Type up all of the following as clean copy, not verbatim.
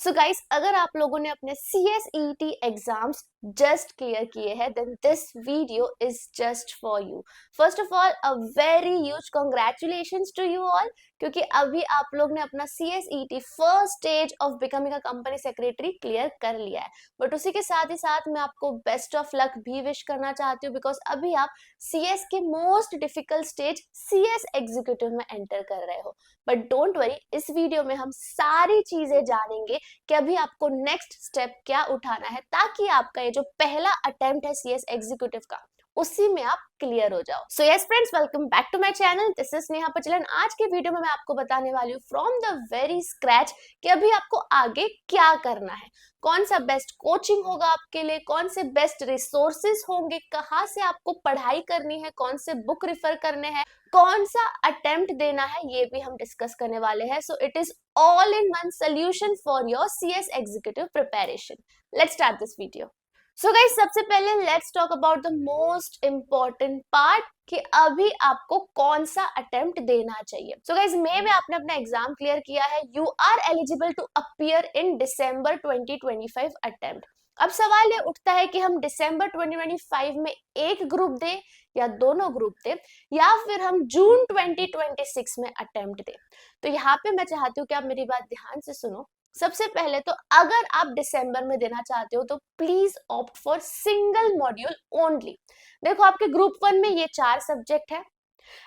So guys, अगर आप लोगों ने अपने CSET एग्जाम्स जस्ट क्लियर किए हैं then this video is just for you. First of all a very huge congratulations to you all, क्योंकि अभी आप लोग ने अपना CSET first stage of becoming a company secretary clear कर लिया है। बट उसी के साथ ही साथ मैं आपको बेस्ट ऑफ लक भी विश करना चाहती हूँ, बिकॉज अभी आप CS के most difficult stage CS executive में एंटर कर रहे हो। बट डोंट वरी, इस वीडियो में हम सारी चीजें जानेंगे कि अभी आपको नेक्स्ट स्टेप क्या उठाना है, ताकि आपका ये जो पहला अटेम्प्ट है CS एग्जीक्यूटिव का, उसी में आप क्लियर हो जाओ। So yes friends, welcome back to my channel, this is Neha Pachlan. आज के वीडियो में मैं आपको बताने वाली हूँ फ्रॉम द वेरी स्क्रैच कि अभी आपको आगे क्या करना है, कौन सा बेस्ट कोचिंग होगा आपके लिए, कौन से बेस्ट रिसोर्सेज होंगे, कहाँ से आपको पढ़ाई करनी है, कौन से बुक रिफर करने हैं, कौन सा अटेम्प्ट देना है, ये भी हम डिस्कस करने वाले हैं। So it is all in one solution for your CS executive preparation. Let's start this video. So guys, सबसे पहले let's talk about the most important part कि अभी आपको कौन सा अटेम्प्ट देना चाहिए। सो गाइस, मे में आपने अपना एग्जाम क्लियर किया है, you are eligible to appear in December 2025 attempt. अब सवाल ये उठता है कि हम दिसंबर 2025 में एक ग्रुप दें या दोनों ग्रुप दें, या फिर हम जून 2026 में अटेम्प्ट दें। तो यहाँ पे मैं चाहती हूँ कि आप मेरी बात ध्यान से सुनो। सबसे पहले तो अगर आप दिसंबर में देना चाहते हो तो please opt for single module only. देखो, आपके ग्रुप 1 में ये 4 सब्जेक्ट है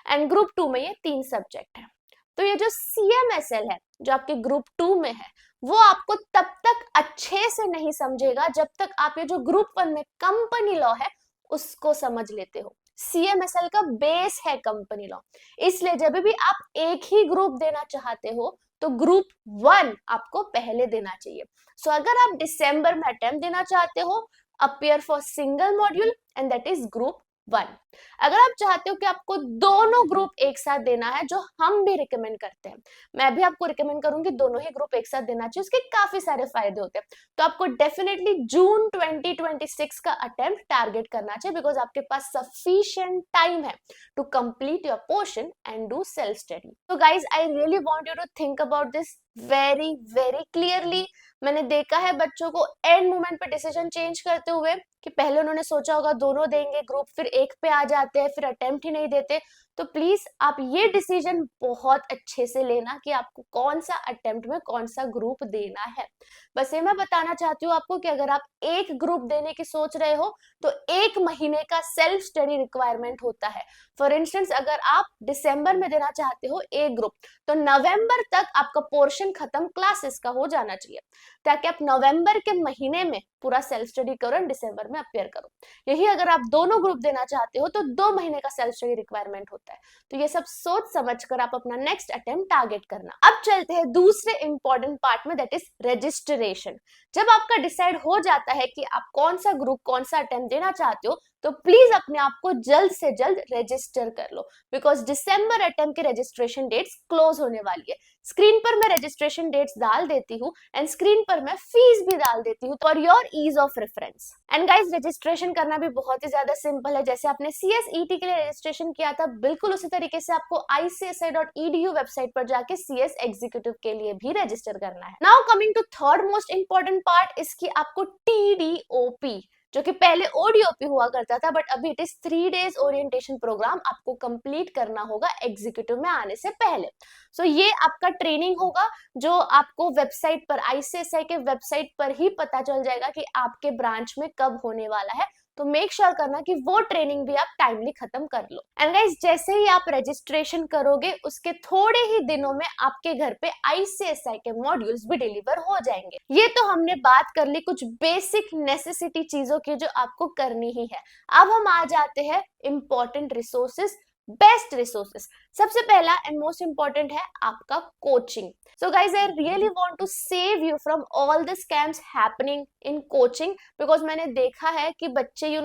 एंड ग्रुप 2 में ये 3 सब्जेक्ट है। तो ये जो CMSL है जो आपके ग्रुप 2 में है, वो आपको तब तक अच्छे से नहीं समझेगा जब तक आप ये जो ग्रुप 1 में कंपनी लॉ है उसको समझ लेते हो। CMSL का बेस है कंपनी लॉ, इसलिए जब भी आप एक ही ग्रुप देना चाहते हो तो ग्रुप 1 आपको पहले देना चाहिए। सो अगर आप दिसंबर में अटेम्प्ट देना चाहते हो, appear for single module and that is group 1। अगर आप चाहते हो कि आपको दोनों ग्रुप एक साथ देना है, जो हम भी रिकमेंड करते हैं, मैं भी आपको रिकमेंड करूंगी दोनों ही ग्रुप एक साथ देना चाहिए, उसके काफी सारे फायदे होते हैं। तो आपको डेफिनेटली जून 2026 का अटेम्प्ट टारगेट करना चाहिए, बिकॉज आपके पास सफिशिएंट टाइम है to complete your portion and do self study. तो guys, I really want you to think about this very very clearly. मैंने देखा है बच्चों को एंड मोमेंट पे डिसीजन चेंज करते हुए, कि पहले उन्होंने सोचा होगा दोनों देंगे ग्रुप, फिर एक पे आ जाते हैं, फिर अटेम्प्ट ही नहीं देते। तो प्लीज आप ये डिसीजन बहुत अच्छे से लेना कि आपको कौन सा अटेम्प्ट में कौन सा ग्रुप देना है। बस ये मैं बताना चाहती हूँ आपको कि अगर आप एक ग्रुप देने की सोच रहे हो तो 1 महीने का सेल्फ स्टडी रिक्वायरमेंट होता है। फॉर इंस्टेंस, अगर आप दिसंबर में देना चाहते हो एक ग्रुप, तो नवंबर तक आपका पोर्शन खत्म क्लासेस का हो जाना चाहिए, ताकि आप नवंबर के महीने में पूरा सेल्फ स्टडी करो एंड दिसंबर में अपियर करो। यही अगर आप दोनों ग्रुप देना चाहते हो तो 2 महीने का सेल्फ स्टडी रिक्वायरमेंट होता है। तो ये सब सोच समझ कर आप अपना नेक्स्ट अटेम्प्ट टारगेट करना। अब चलते हैं दूसरे इंपॉर्टेंट पार्ट में, दैट इज रजिस्ट्रेशन। जब आपका डिसाइड हो जाता है कि आप कौन सा ग्रुप कौन सा अटेम्प्ट देना चाहते हो, तो प्लीज अपने आप को जल्द से जल्द रजिस्टर कर लो, बिकॉज दिसंबर अटेम्प्ट की रजिस्ट्रेशन डेट्स क्लोज होने वाली है। स्क्रीन पर मैं रजिस्ट्रेशन डेट्स डाल देती हूँ एंड स्क्रीन पर मैं फीस भी डाल देती हूँ for your ease of reference. And guys, registration करना भी बहुत ही ज्यादा सिंपल है। जैसे आपने CSET के लिए रजिस्ट्रेशन किया था, बिल्कुल उसी तरीके से आपको ICSI.edu वेबसाइट पर जाके CS एग्जीक्यूटिव के लिए भी रजिस्टर करना है। Now coming to third most important part, इसकी आपको TDOP, जो कि पहले ODOP हुआ करता था, बट अभी it is 3 days orientation program, आपको कंप्लीट करना होगा एग्जीक्यूटिव में आने से पहले। सो ये आपका ट्रेनिंग होगा, जो आपको वेबसाइट पर, ICSI के वेबसाइट पर ही पता चल जाएगा कि आपके ब्रांच में कब होने वाला है। तो मेक श्योर करना कि वो ट्रेनिंग भी आप टाइमली खत्म कर लो। एंड गाइस, जैसे ही आप रजिस्ट्रेशन करोगे उसके थोड़े ही दिनों में आपके घर पे ICSI के मॉड्यूल्स भी डिलीवर हो जाएंगे। ये तो हमने बात कर ली कुछ बेसिक नेसेसिटी चीजों की जो आपको करनी ही है। अब हम आ जाते हैं इंपॉर्टेंट रिसोर्सेस, बेस्ट रिसोर्सेस। सबसे पहला एंड मोस्ट इंपॉर्टेंट है आपका coaching. So guys, I really want to save you from all the scams happening in coaching, because मैंने देखा है कि बच्चे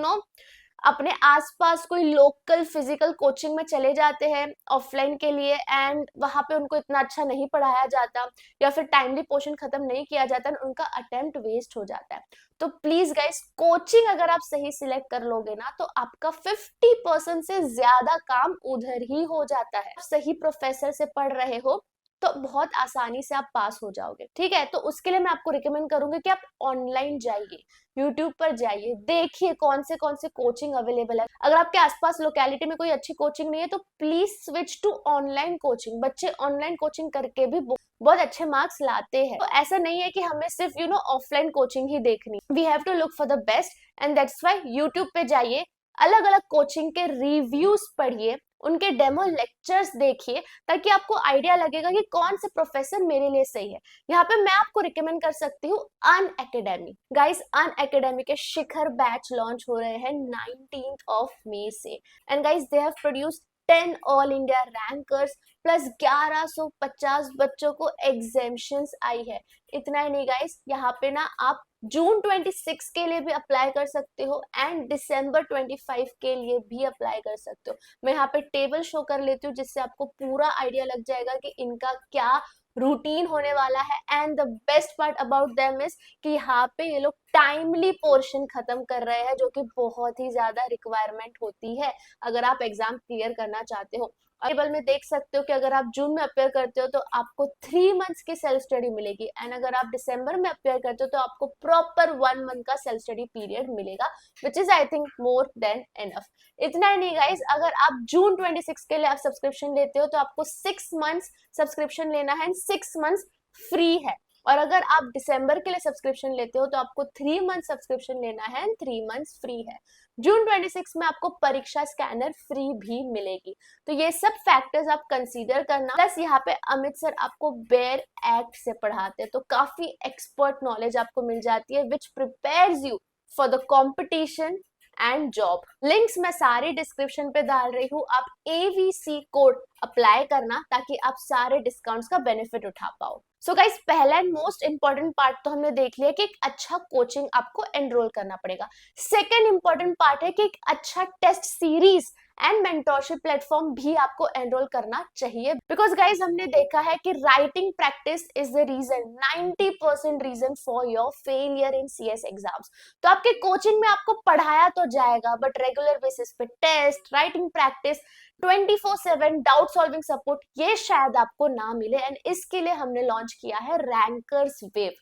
अपने आसपास कोई लोकल फिजिकल कोचिंग में चले जाते हैं ऑफलाइन के लिए, एंड वहां पे उनको इतना अच्छा नहीं पढ़ाया जाता, या फिर टाइमली पोर्शन खत्म नहीं किया जाता, उनका अटेम्प्ट वेस्ट हो जाता है। तो प्लीज गाइस, कोचिंग अगर आप सही सिलेक्ट कर लोगे ना, तो आपका 50% से ज्यादा काम उधर ही हो जाता है। सही प्रोफेसर से पढ़ रहे हो तो बहुत आसानी से आप पास हो जाओगे, ठीक है। तो उसके लिए मैं आपको रिकमेंड करूंगी कि आप ऑनलाइन जाइए, यूट्यूब पर जाइए, देखिए कौन से कोचिंग अवेलेबल है। अगर आपके आसपास लोकेलिटी में कोई अच्छी कोचिंग नहीं है तो please switch to online coaching. बच्चे ऑनलाइन कोचिंग करके भी बहुत अच्छे मार्क्स लाते हैं। तो ऐसा नहीं है कि हमें सिर्फ ऑफलाइन कोचिंग ही देखनी, we have to look for the best and that's why YouTube पे जाइए, अलग अलग कोचिंग के रिव्यूज पढ़िए, उनके डेमो लेक्चर्स देखिए, ताकि आपको आइडिया लगेगा कि कौन से प्रोफेसर मेरे लिए सही है। यहाँ पे मैं आपको रिकमेंड कर सकती हूँ अन एकेडमी। गाइस, अन एकेडमी के शिखर बैच लॉन्च हो रहे हैं 19th of May से, and guys they have produced 10 all India rankers plus 1150 बच्चों को एग्जेम्पशंस आई है। इतना ही नहीं गाइस, यहाँ पे ना आप जून 26 के लिए भी अप्लाई कर सकते हो एंड दिसंबर 25 के लिए भी अप्लाई कर सकते हो। मैं यहाँ पे टेबल शो कर लेती हूँ जिससे आपको पूरा आइडिया लग जाएगा कि इनका क्या रूटीन होने वाला है। And the best part about them is कि यहाँ पे ये लोग टाइमली पोर्शन खत्म कर रहे हैं, जो कि बहुत ही ज्यादा रिक्वायरमेंट होती है अगर आप एग्जाम क्लियर करना चाहते हो। टेबल में देख सकते हो कि अगर आप जून में अपेयर करते हो तो आपको 3 मंथ्स की सेल्फ स्टडी मिलेगी, एंड अगर आप दिसंबर में अपेयर करते हो तो आपको प्रॉपर 1 मंथ का सेल्फ स्टडी पीरियड मिलेगा, which is I think more than enough. इतना ही नहीं गाइस, अगर आप जून 26 के लिए आप सब्सक्रिप्शन लेते हो तो आपको 6 मंथ्स सब्सक्रिप्शन लेना है एंड 6 मंथ्स फ्री है। और अगर आप दिसंबर के लिए सब्सक्रिप्शन लेते हो तो आपको 3 मंथ सब्सक्रिप्शन लेना है एंड 3 मंथ्स फ्री है। जून 26 में आपको परीक्षा स्कैनर फ्री भी मिलेगी। तो ये सब फैक्टर्स आप कंसीडर करना। प्लस यहाँ पे अमित सर आपको बेयर एक्ट से पढ़ाते हैं, तो काफी एक्सपर्ट नॉलेज आपको मिल जाती है which prepares you for the competition and job. Links मैं सारे डिस्क्रिप्शन पे डाल रही हूँ, आप AVC कोड अप्लाई करना ताकि आप सारे डिस्काउंट्स का बेनिफिट उठा पाओ। सो गाइस, पहला एंड मोस्ट इंपॉर्टेंट पार्ट तो हमने देख लिया कि एक अच्छा कोचिंग आपको एनरोल करना पड़ेगा। सेकेंड इंपॉर्टेंट पार्ट है कि एक अच्छा test series and mentorship platform भी आपको एनरोल करना चाहिए, बिकॉज गाइज हमने देखा है कि writing practice is the reason, 90% reason for your failure in CS exams. तो आपके कोचिंग में आपको पढ़ाया तो जाएगा, बट रेगुलर बेसिस पे test, writing practice, 24/7 doubt solving support ये शायद आपको ना मिले। एंड इसके लिए हमने लॉन्च किया है rankers wave.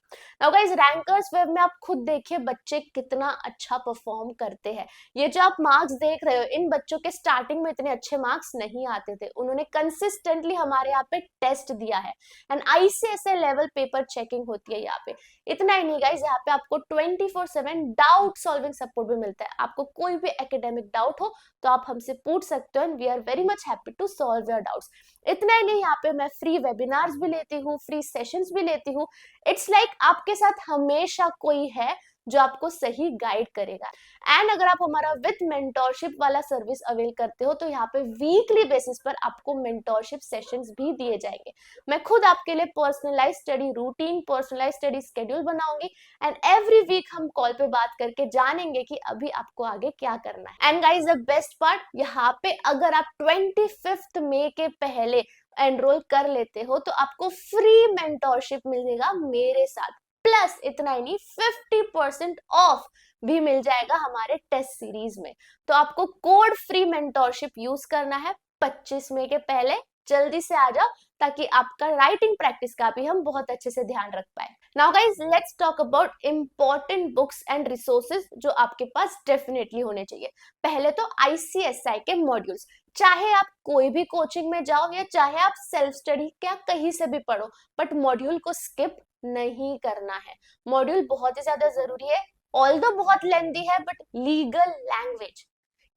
Now guys, rankers wave में आप खुद देखिए बच्चे कितना अच्छा परफॉर्म करते हैं। ये जो आप मार्क्स देख रहे हो, इन बच्चों के स्टार्टिंग में इतने अच्छे मार्क्स नहीं आते थे, उन्होंने कंसिस्टेंटली हमारे यहाँ पे टेस्ट दिया है and ICSI level paper checking होती है यहाँ पे। इतना ही नहीं गाइस, यहाँ पे आपको 24/7 डाउट सॉल्विंग सपोर्ट भी मिलता है। आपको कोई भी एकेडमिक डाउट हो तो आप हमसे पूछ सकते हो and we are very much happy to solve your doubts. इतना ही नहीं, यहाँ पे मैं फ्री वेबिनार्स भी लेती हूँ, फ्री सेशंस भी लेती हूँ। इट्स लाइक आपके साथ हमेशा कोई है जो आपको सही गाइड करेगा। एंड अगर आप हमारा विद मेंटोरशिप वाला सर्विस अवेल करते हो तो यहाँ पे वीकली बेसिस पर आपको मेंटोरशिप सेशंस भी दिए जाएंगे। मैं खुद आपके लिए personalise study routine, personalise study schedule बनाऊंगी एंड एवरी वीक हम कॉल पे बात करके जानेंगे कि अभी आपको आगे क्या करना है। And guys, the best part, यहाँ पे अगर आप 25 मई के पहले एनरोल कर लेते हो तो आपको फ्री मेंटोरशिप मिलेगा मेरे साथ। प्लस इतना ही नहीं, 50% ऑफ भी मिल जाएगा हमारे टेस्ट सीरीज में। तो आपको कोड फ्री मेंटोरशिप यूज करना है 25 मई के पहले। जल्दी से आ जाओ ताकि आपका राइटिंग प्रैक्टिस का भी हम बहुत अच्छे से ध्यान रख पाए। Now guys, let's talk about important books and resources जो आपके पास डेफिनेटली होने चाहिए। पहले तो ICSI के मॉड्यूल्स, चाहे आप कोई भी कोचिंग में जाओ या चाहे आप सेल्फ स्टडी क्या कहीं से भी पढ़ो, बट मॉड्यूल को स्किप नहीं करना है। मॉड्यूल बहुत ही ज्यादा जरूरी है, ऑल्दो बहुत लेंथी है, बट लीगल लैंग्वेज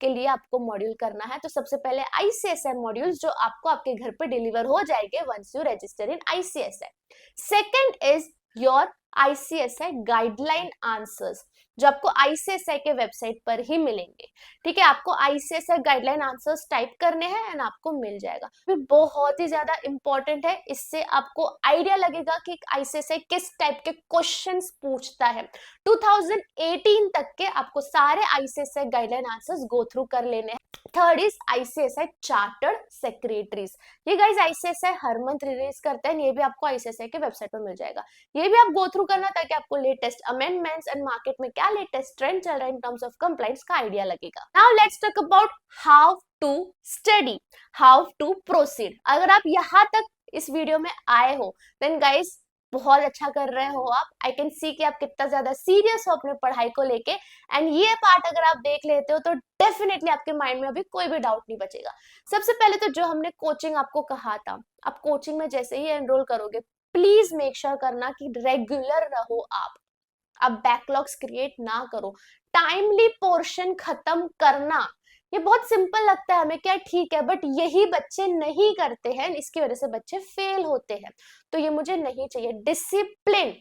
के लिए आपको मॉड्यूल करना है। तो सबसे पहले ICSI मॉड्यूल्स जो आपको आपके घर पे डिलीवर हो जाएंगे once you register in ICSI। Second is your ICSI guideline answers जो आपको ICSI के वेबसाइट पर ही मिलेंगे। ठीक है, आपको ICSI गाइडलाइन आंसर्स टाइप करने हैं एंड आपको मिल जाएगा। ये बहुत ही ज्यादा इंपॉर्टेंट है, इससे आपको आइडिया लगेगा कि ICSI किस टाइप के क्वेश्चंस पूछता है। 2018 तक के आपको सारे ICSI guideline answers go through कर लेने हैं। Third is ICSI chartered secretaries. ये गाइस ICSI हर मंथ रिलीज करता है, ये भी आपको ICSI के वेबसाइट पर मिल जाएगा। ये भी आप गो थ्रू करना ताकि आपको लेटेस्ट अमेंडमेंट्स एंड मार्केट में क्या लेटेस्ट ट्रेंड चल रहा है इन टर्म्स ऑफ कंप्लाइंस का आइडिया लगेगा। Now let's talk about how to study, how to proceed. अगर आप यहाँ तक इस वीडियो में आए हो, देन गाइस बहुत अच्छा कर रहे हो आप। आई कैन सी कि आप कितना ज्यादा सीरियस हो अपने पढ़ाई को लेके, एंड ये पार्ट अगर आप देख लेते हो तो डेफिनेटली आपके माइंड में अभी कोई भी डाउट नहीं बचेगा। सबसे पहले तो जो हमने कोचिंग आपको कहा था, आप कोचिंग में जैसे ही एनरोल करोगे, प्लीज मेक श्योर करना कि रेगुलर रहो आप बैकलॉग्स क्रिएट ना करो, टाइमली पोर्शन खत्म करना। ये बहुत सिंपल लगता है हमें, क्या ठीक है, बट यही बच्चे नहीं करते हैं, इसकी वजह से बच्चे फेल होते हैं। तो ये मुझे नहीं चाहिए। डिसिप्लिन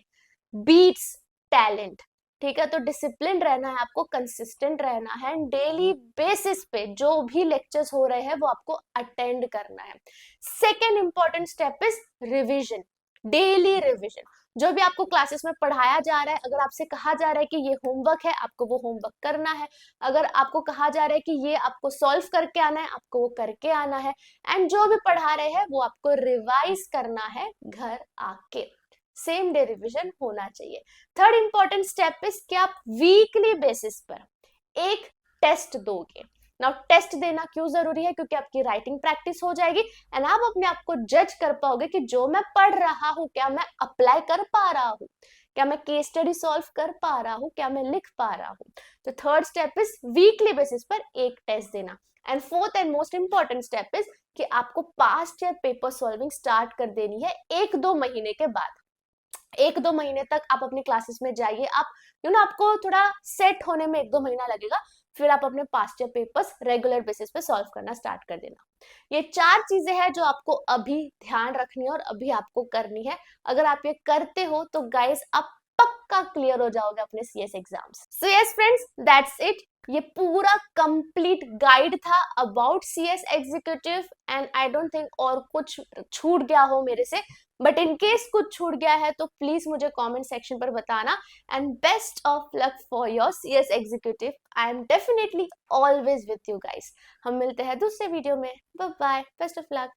बीट्स टैलेंट, ठीक है? तो डिसिप्लिन रहना है आपको, कंसिस्टेंट रहना है, डेली बेसिस पे जो भी लेक्चर्स हो रहे हैं वो आपको अटेंड करना है। Second important step is revision, daily revision. जो भी आपको क्लासेस में पढ़ाया जा रहा है, अगर आपसे कहा जा रहा है कि ये होमवर्क है, आपको वो होमवर्क करना है। अगर आपको कहा जा रहा है कि ये आपको सॉल्व करके आना है, आपको वो करके आना है। एंड जो भी पढ़ा रहे हैं वो आपको रिवाइज करना है घर आके, सेम डे रिविजन होना चाहिए। थर्ड इंपॉर्टेंट स्टेप इज कि आप वीकली बेसिस पर एक टेस्ट दोगे। नाउ टेस्ट देना क्यों जरूरी है? क्योंकि आपकी राइटिंग प्रैक्टिस हो जाएगी एंड आप अपने आप को जज कर पाओगे कि जो मैं पढ़ रहा हूं क्या मैं अप्लाई कर पा रहा हूं, क्या मैं केस स्टडी सॉल्व कर पा रहा हूं, क्या मैं लिख पा रहा हूं। तो third step is weekly basis पर एक टेस्ट देना। And fourth and most important step is कि आपको past year paper solving start कर देनी है 1-2 महीने के बाद। 1-2 महीने तक आप अपनी क्लासेस में जाइए, आप आपको थोड़ा सेट होने में 1-2 महीना लगेगा, फिर आप अपने past year papers regular basis पे सॉल्व करना स्टार्ट कर देना। ये 4 चीजें हैं जो आपको अभी ध्यान रखनी है और अभी आपको करनी है। अगर आप ये करते हो तो गाइस आप पक्का क्लियर हो जाओगे अपने CS exams. So yes friends, that's it. ये पूरा कंप्लीट गाइड था about CS executive, and I don't think और कुछ छूट गया हो मेरे से, बट इन केस कुछ छूट गया है तो प्लीज मुझे कमेंट सेक्शन पर बताना। And best of luck for your CS executive. I am definitely always with you guys. हम मिलते हैं दूसरे वीडियो में। Bye bye, best of luck.